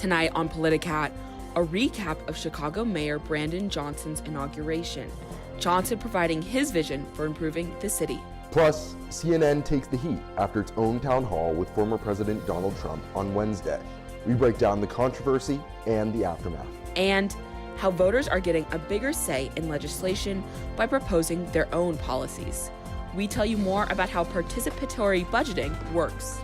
Tonight on Politicat, a recap of Chicago Mayor Brandon Johnson's inauguration. Johnson providing his vision for improving the city. Plus, CNN takes the heat after its own town hall with former President Donald Trump on Wednesday. We break down the controversy and the aftermath. And how voters are getting a bigger say in legislation by proposing their own policies. We tell you more about how participatory budgeting works.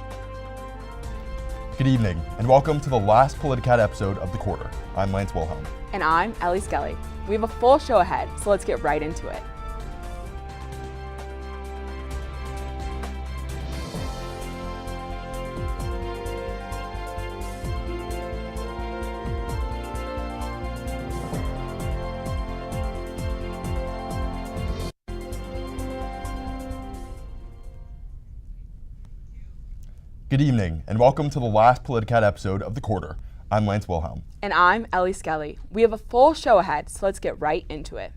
Good evening, and welcome to the last Politicat episode of the quarter. I'm Lance Wilhelm. And I'm Ellie Skelly. We have a full show ahead, so let's get right into it. Good evening, and welcome to the last Politicat episode of the quarter. I'm Lance Wilhelm. And I'm Ellie Skelly. We have a full show ahead, so let's get right into it.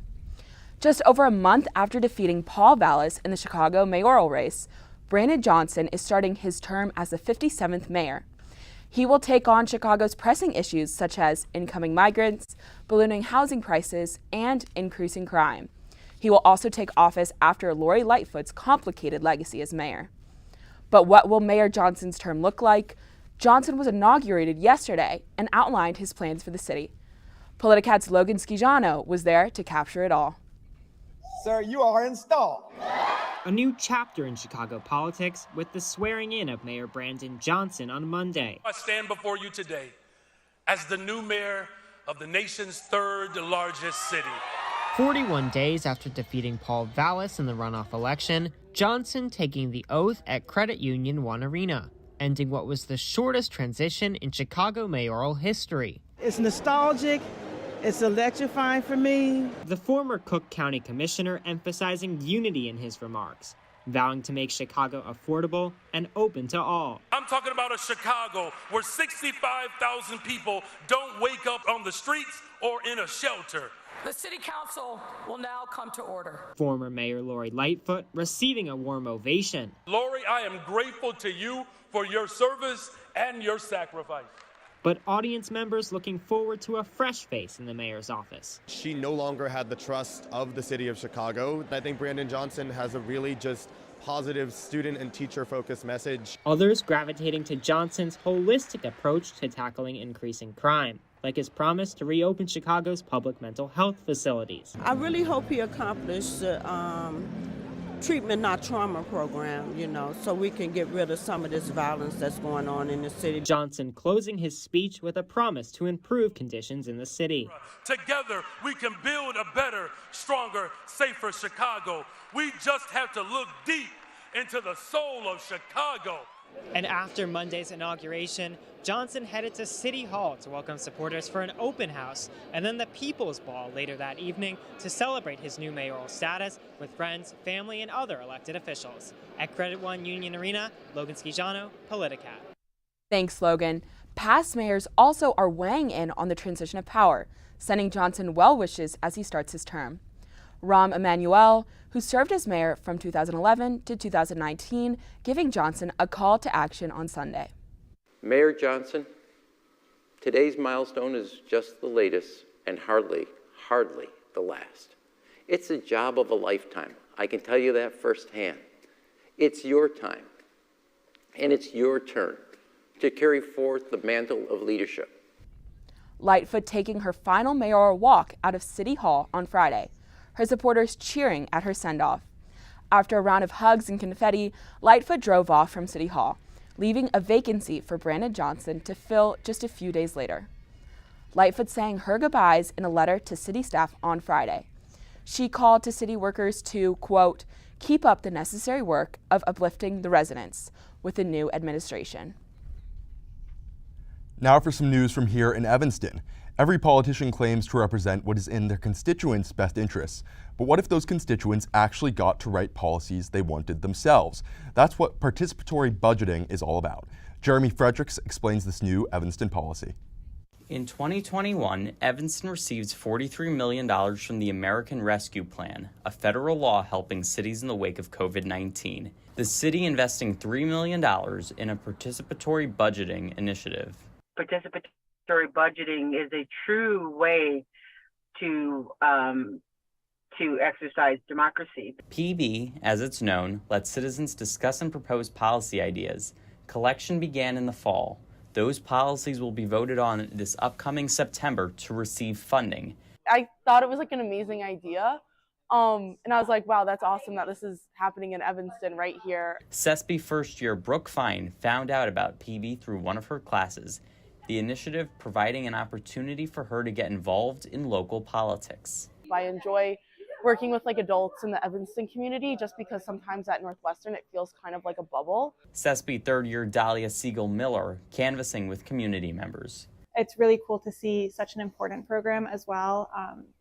Just over a month after defeating Paul Vallas in the Chicago mayoral race, Brandon Johnson is starting his term as the 57th mayor. He will take on Chicago's pressing issues such as incoming migrants, ballooning housing prices, and increasing crime. He will also take office after Lori Lightfoot's complicated legacy as mayor. But what will Mayor Johnson's term look like? Johnson was inaugurated yesterday and outlined his plans for the city. Politicat's Logan Schijano was there to capture it all. Sir, you are installed. A new chapter in Chicago politics with the swearing in of Mayor Brandon Johnson on Monday. I stand before you today as the new mayor of the nation's third largest city. 41 days after defeating Paul Vallas in the runoff election, Johnson taking the oath at Credit Union One Arena, ending what was the shortest transition in Chicago mayoral history. It's nostalgic, it's electrifying for me. The former Cook County Commissioner emphasizing unity in his remarks, vowing to make Chicago affordable and open to all. I'm talking about a Chicago where 65,000 people don't wake up on the streets or in a shelter. The City Council will now come to order. Former Mayor Lori Lightfoot receiving a warm ovation. Lori, I am grateful to you for your service and your sacrifice. But audience members looking forward to a fresh face in the mayor's office. She no longer had the trust of the city of Chicago. I think Brandon Johnson has a really just positive student and teacher focused message. Others gravitating to Johnson's holistic approach to tackling increasing crime, like his promise to reopen Chicago's public mental health facilities. I really hope he accomplished the treatment, not trauma program, so we can get rid of some of this violence that's going on in the city. Johnson closing his speech with a promise to improve conditions in the city. Together, we can build a better, stronger, safer Chicago. We just have to look deep into the soul of Chicago. And after Monday's inauguration, Johnson headed to City Hall to welcome supporters for an open house, and then the People's Ball later that evening to celebrate his new mayoral status with friends, family, and other elected officials. At Credit One Union Arena, Logan Schijano, Politicat. Thanks, Logan. Past mayors also are weighing in on the transition of power, sending Johnson well wishes as he starts his term. Rahm Emanuel, who served as mayor from 2011 to 2019, giving Johnson a call to action on Sunday. Mayor Johnson, today's milestone is just the latest and hardly the last. It's a job of a lifetime. I can tell you that firsthand. It's your time, and it's your turn to carry forth the mantle of leadership. Lightfoot taking her final mayoral walk out of City Hall on Friday, her supporters cheering at her send-off. After a round of hugs and confetti, Lightfoot drove off from City Hall, leaving a vacancy for Brandon Johnson to fill just a few days later. Lightfoot sang her goodbyes in a letter to city staff on Friday. She called to city workers to, quote, keep up the necessary work of uplifting the residents with the new administration. Now for some news from here in Evanston. Every politician claims to represent what is in their constituents' best interests. But what if those constituents actually got to write policies they wanted themselves? That's what participatory budgeting is all about. Jeremy Fredericks explains this new Evanston policy. In 2021, Evanston receives $43 million from the American Rescue Plan, a federal law helping cities in the wake of COVID-19. The city investing $3 million in a participatory budgeting initiative. Participatory story budgeting is a true way to exercise democracy. PB, as it's known, lets citizens discuss and propose policy ideas. Collection began in the fall. Those policies will be voted on this upcoming September to receive funding. I thought it was like an amazing idea. And I was like, wow, that's awesome that this is happening in Evanston right here. CESB first year Brooke Fine found out about PB through one of her classes, the initiative providing an opportunity for her to get involved in local politics. I enjoy working with like adults in the Evanston community just because sometimes at Northwestern it feels kind of like a bubble. CESB third year Dahlia Siegel Miller canvassing with community members. It's really cool to see such an important program as well,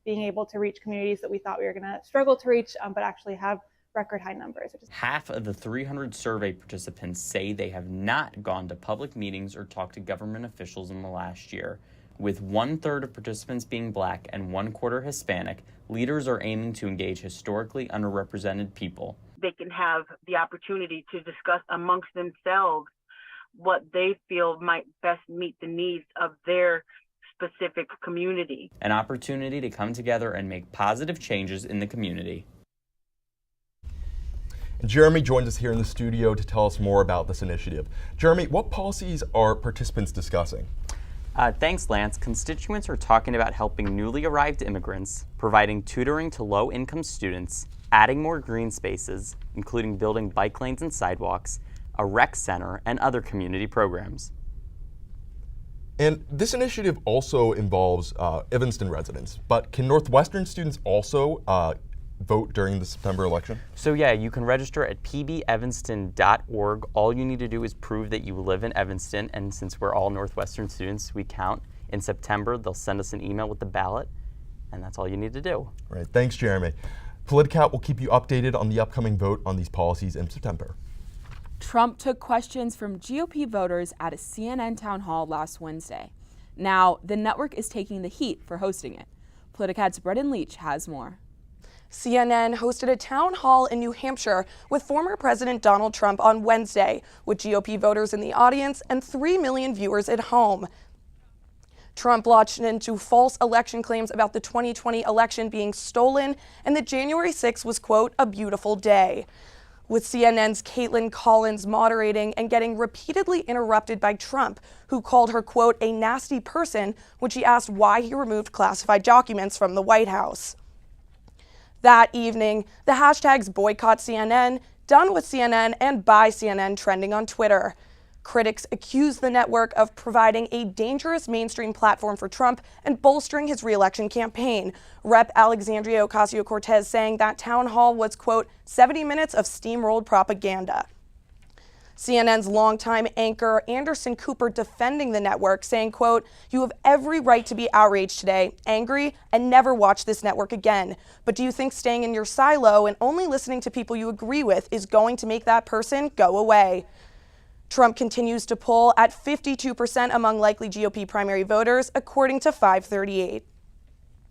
being able to reach communities that we thought we were going to struggle to reach, but actually have record high numbers. Half of the 300 survey participants say they have not gone to public meetings or talked to government officials in the last year. With 1/3 of participants being Black and 1/4 Hispanic, leaders are aiming to engage historically underrepresented people. They can have the opportunity to discuss amongst themselves what they feel might best meet the needs of their specific community. An opportunity to come together and make positive changes in the community. Jeremy joins us here in the studio to tell us more about this initiative. Jeremy, what policies are participants discussing? Thanks, Lance. Constituents are talking about helping newly arrived immigrants, providing tutoring to low-income students, adding more green spaces, including building bike lanes and sidewalks, a rec center, and other community programs. And this initiative also involves Evanston residents, but can Northwestern students also vote during the September election? So yeah, you can register at pbevanston.org. All you need to do is prove that you live in Evanston, and since we're all Northwestern students, we count. In September, they'll send us an email with the ballot, and that's all you need to do. Right, thanks, Jeremy. Politicat will keep you updated on the upcoming vote on these policies in September. Trump took questions from GOP voters at a CNN town hall last Wednesday. Now, the network is taking the heat for hosting it. Politicat's Brendan Leach has more. CNN hosted a town hall in New Hampshire with former President Donald Trump on Wednesday, with GOP voters in the audience and 3 million viewers at home. Trump launched into false election claims about the 2020 election being stolen and that January 6th was, quote, a beautiful day. With CNN's Caitlin Collins moderating and getting repeatedly interrupted by Trump, who called her, quote, a nasty person when she asked why he removed classified documents from the White House. That evening, the hashtags boycott CNN, done with CNN, and buy CNN trending on Twitter. Critics accused the network of providing a dangerous mainstream platform for Trump and bolstering his re-election campaign. Rep. Alexandria Ocasio-Cortez saying that town hall was, quote, 70 minutes of steamrolled propaganda. CNN's longtime anchor Anderson Cooper defending the network, saying, quote, you have every right to be outraged today, angry, and never watch this network again. But do you think staying in your silo and only listening to people you agree with is going to make that person go away? Trump continues to poll at 52% among likely GOP primary voters, according to 538.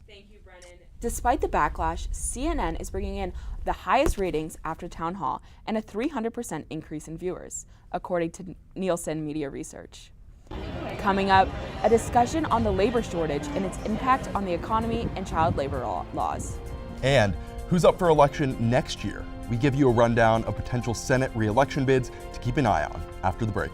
Thank you, Brennan. Despite the backlash, CNN is bringing in the highest ratings after town hall and a 300% increase in viewers, according to Nielsen Media Research. Coming up, a discussion on the labor shortage and its impact on the economy and child labor laws. And who's up for election next year? We give you a rundown of potential Senate re-election bids to keep an eye on after the break.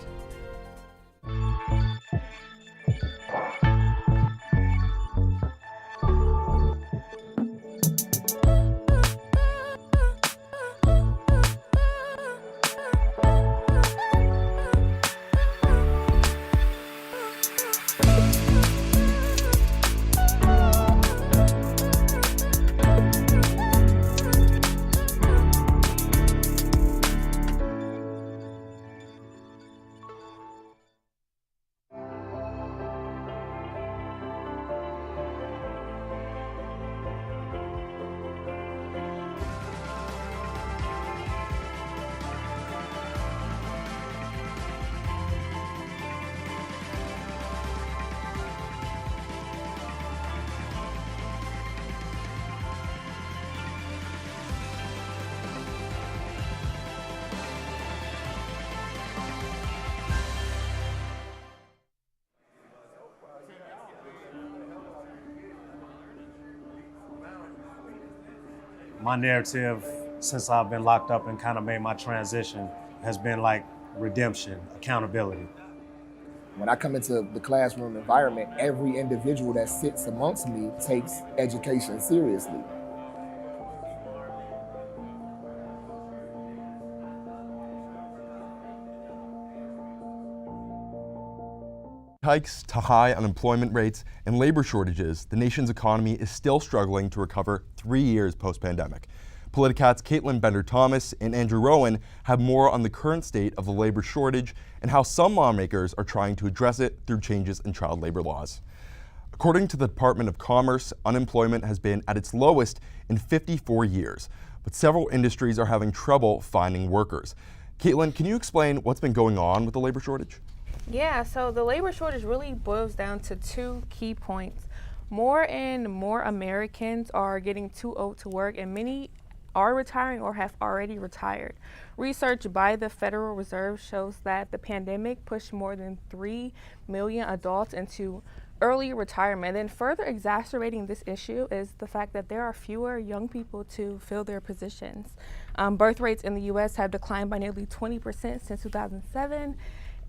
My narrative, since I've been locked up and kind of made my transition, has been like redemption, accountability. When I come into the classroom environment, every individual that sits amongst me takes education seriously. Hikes to high unemployment rates and labor shortages, the nation's economy is still struggling to recover 3 years post-pandemic. Politicat's Caitlin Bender-Thomas and Andrew Rowan have more on the current state of the labor shortage and how some lawmakers are trying to address it through changes in child labor laws. According to the Department of Commerce, unemployment has been at its lowest in 54 years, but several industries are having trouble finding workers. Caitlin, can you explain what's been going on with the labor shortage? Yeah, so the labor shortage really boils down to two key points. More and more Americans are getting too old to work, and many are retiring or have already retired. Research by the Federal Reserve shows that the pandemic pushed more than 3 million adults into early retirement. And further exacerbating this issue is the fact that there are fewer young people to fill their positions. Birth rates in the U.S. have declined by nearly 20% since 2007.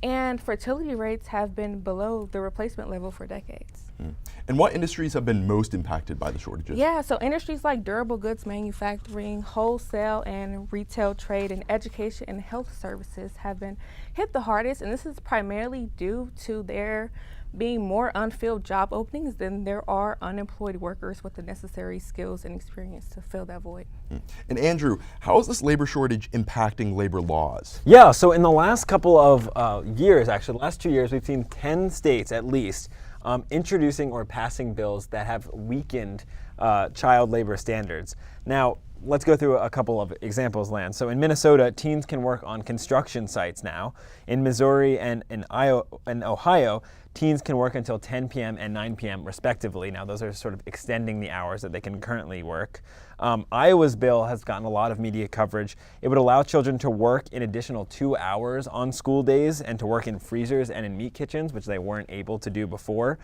And fertility rates have been below the replacement level for decades. And what industries have been most impacted by the shortages? Yeah, so industries like durable goods manufacturing, wholesale and retail trade, and education and health services have been hit the hardest. And this is primarily due to there being more unfilled job openings than there are unemployed workers with the necessary skills and experience to fill that void. And Andrew, how is this labor shortage impacting labor laws? Yeah, so in the last couple of years, actually the last 2 years, we've seen 10 states at least introducing or passing bills that have weakened child labor standards. Now, let's go through a couple of examples, Lan. So in Minnesota, teens can work on construction sites now. In Missouri and in Ohio, teens can work until 10 p.m. and 9 p.m. respectively. Now, those are sort of extending the hours that they can currently work. Iowa's bill has gotten a lot of media coverage. It would allow children to work an additional 2 hours on school days and to work in freezers and in meat kitchens, which they weren't able to do before.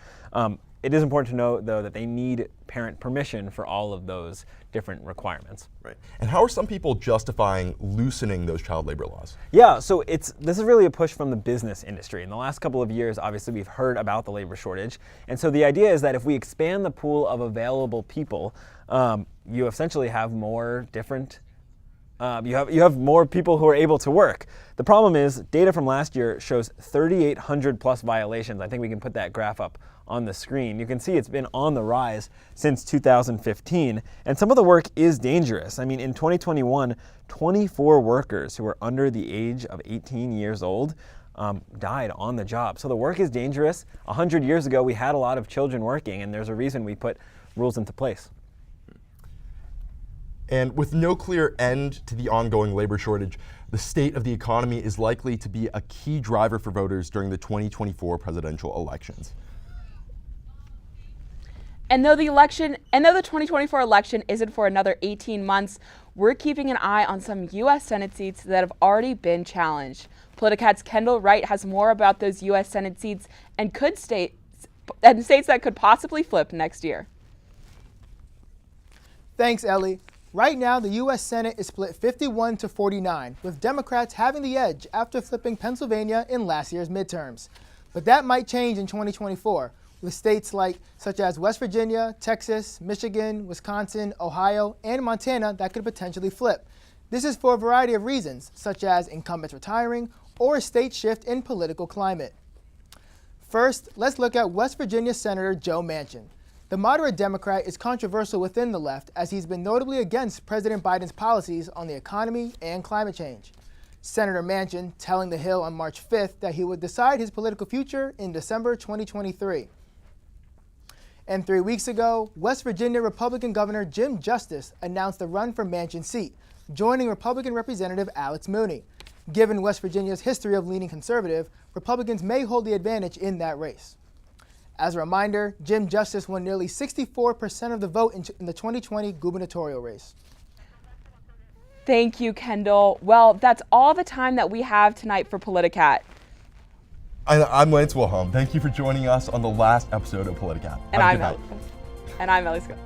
It is important to note, though, that they need parent permission for all of those different requirements. Right. And how are some people justifying loosening those child labor laws? Yeah, so this is really a push from the business industry. In the last couple of years, obviously, we've heard about the labor shortage. And so the idea is that if we expand the pool of available people, you essentially have more different you have more people who are able to work. The problem is data from last year shows 3,800 plus violations. I think we can put that graph up on the screen. You can see it's been on the rise since 2015, and some of the work is dangerous. I mean, in 2021, 24 workers who were under the age of 18 years old died on the job. So the work is dangerous. 100 years ago, we had a lot of children working, and there's a reason we put rules into place. And with no clear end to the ongoing labor shortage, the state of the economy is likely to be a key driver for voters during the 2024 presidential elections. And though the 2024 election isn't for another 18 months, we're keeping an eye on some U.S. Senate seats that have already been challenged. Politicat's Kendall Wright has more about those U.S. Senate seats and states that could possibly flip next year. Thanks, Ellie. Right now, the U.S. Senate is split 51 to 49, with Democrats having the edge after flipping Pennsylvania in last year's midterms. But that might change in 2024, with states such as West Virginia, Texas, Michigan, Wisconsin, Ohio, and Montana that could potentially flip. This is for a variety of reasons, such as incumbents retiring or a state shift in political climate. First, let's look at West Virginia Senator Joe Manchin. The moderate Democrat is controversial within the left, as he's been notably against President Biden's policies on the economy and climate change. Senator Manchin telling The Hill on March 5th that he would decide his political future in December 2023. And 3 weeks ago, West Virginia Republican Governor Jim Justice announced a run for Manchin's seat, joining Republican Representative Alex Mooney. Given West Virginia's history of leaning conservative, Republicans may hold the advantage in that race. As a reminder, Jim Justice won nearly 64% of the vote in the 2020 gubernatorial race. Thank you, Kendall. Well, that's all the time that we have tonight for Politicat. I'm Lance Wilhelm. Thank you for joining us on the last episode of Politicat. And I'm Ellie Scott.